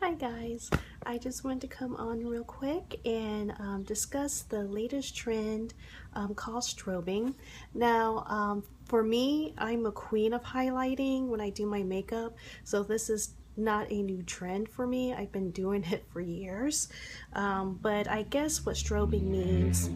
Hi guys, I just wanted to come on real quick and discuss the latest trend called strobing. Now, for me, I'm a queen of highlighting when I do my makeup, so this is not a new trend for me. I've been doing it for years, but I guess what strobing means,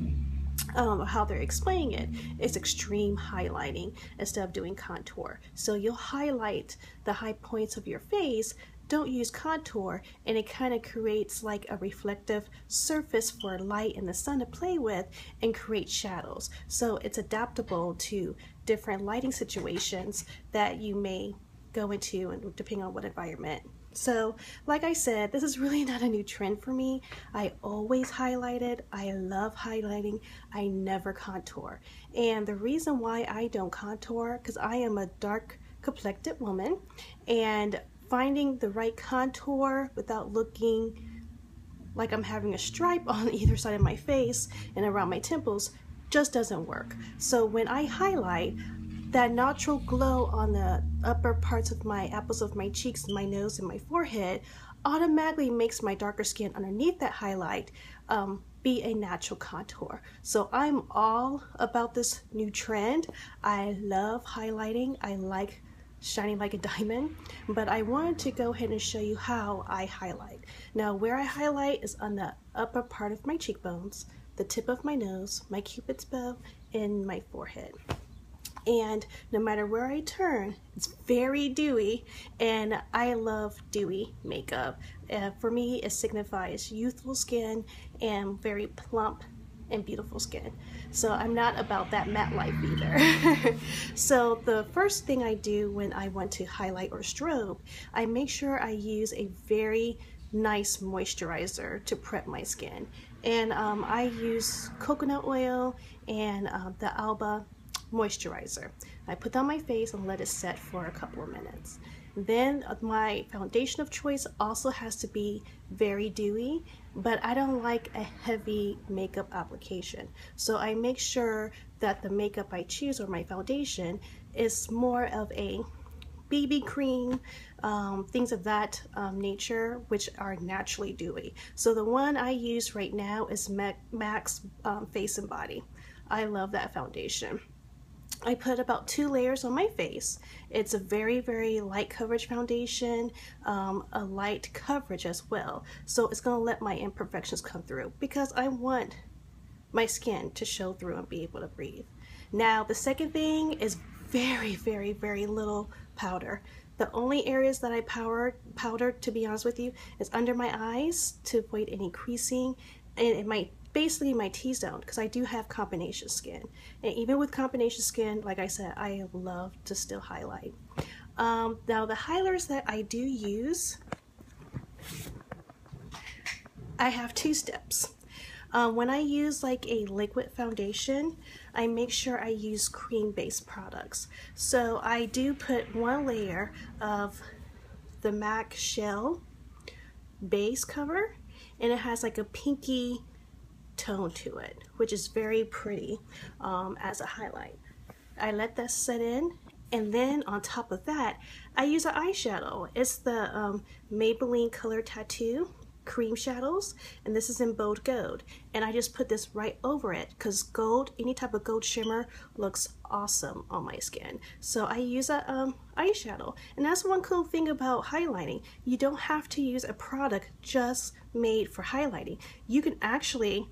how they're explaining it, is extreme highlighting instead of doing contour. So you'll highlight the high points of your face, don't use contour, and it kind of creates like a reflective surface for light and the sun to play with and create shadows. So it's adaptable to different lighting situations that you may go into, and depending on what environment. So like I said, this is really not a new trend for me. I always highlighted. I love highlighting. I never contour. And the reason why I don't contour, because I am a dark complected woman, and finding the right contour without looking like I'm having a stripe on either side of my face and around my temples just doesn't work. So when I highlight, that natural glow on the upper parts of my apples of my cheeks, my nose, and my forehead automatically makes my darker skin underneath that highlight be a natural contour. So I'm all about this new trend. I love highlighting. I like shining like a diamond, but I wanted to go ahead and show you how I highlight. Now, where I highlight is on the upper part of my cheekbones, the tip of my nose, my cupid's bow, and my forehead. And no matter where I turn, it's very dewy, and I love dewy makeup. For me, it signifies youthful skin and very plump and beautiful skin. So I'm not about that matte life either. So the first thing I do when I want to highlight or strobe, I make sure I use a very nice moisturizer to prep my skin. And I use coconut oil and the Alba moisturizer. I put that on my face and let it set for a couple of minutes. Then my foundation of choice also has to be very dewy, but I don't like a heavy makeup application. So I make sure that the makeup I choose, or my foundation, is more of a BB cream, things of that nature, which are naturally dewy. So the one I use right now is MAC's Face and Body. I love that foundation. I put about 2 layers on my face. It's a very, very light coverage foundation, a light coverage as well. So it's going to let my imperfections come through because I want my skin to show through and be able to breathe. Now, the second thing is very, very, very little powder. The only areas that I powdered, to be honest with you, is under my eyes to avoid any creasing, and it might basically my T-zone, because I do have combination skin. And even with combination skin, like I said, I love to still highlight. Now the highlighters that I do use, I have 2 steps. When I use like a liquid foundation, I make sure I use cream-based products. So I do put 1 layer of the MAC Shell base cover, and it has like a pinky tone to it, which is very pretty as a highlight. I let that set in, and then on top of that, I use an eyeshadow. It's the Maybelline Color Tattoo cream shadows, and this is in bold gold, and I just put this right over it because gold, any type of gold shimmer, looks awesome on my skin. So I use a eyeshadow, and that's one cool thing about highlighting. You don't have to use a product just made for highlighting. You can actually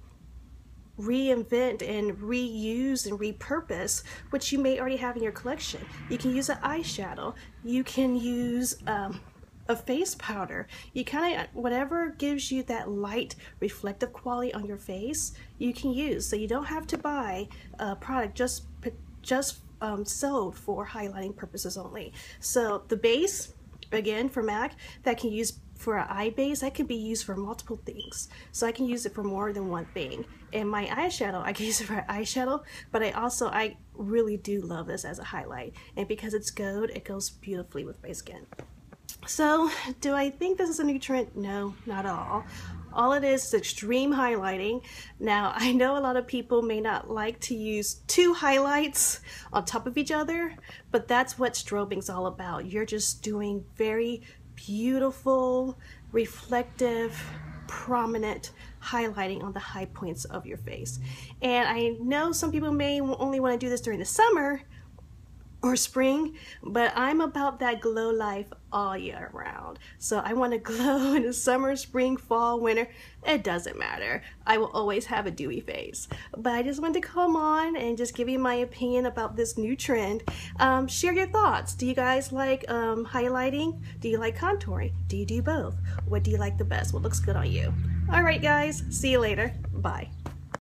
reinvent and reuse and repurpose what you may already have in your collection. You can use an eyeshadow, you can use a face powder. You kind of, whatever gives you that light reflective quality on your face, you can use. So you don't have to buy a product just sold for highlighting purposes only. So the base, again, for MAC, that can use for an eye base, that can be used for multiple things. So I can use it for more than one thing. And my eyeshadow, I can use it for eyeshadow, but I really do love this as a highlight. And because it's gold, it goes beautifully with my skin. So do I think this is a new trend? No, not at all. All it is extreme highlighting. Now, I know a lot of people may not like to use 2 highlights on top of each other, but that's what strobing's all about. You're just doing very beautiful, reflective, prominent highlighting on the high points of your face. And I know some people may only want to do this during the summer or spring, but I'm about that glow life all year round. So I want to glow in the summer, spring, fall, winter. It doesn't matter. I will always have a dewy face. But I just wanted to come on and just give you my opinion about this new trend. Share your thoughts. Do you guys like highlighting? Do you like contouring? Do you do both? What do you like the best? What looks good on you? All right, guys. See you later. Bye.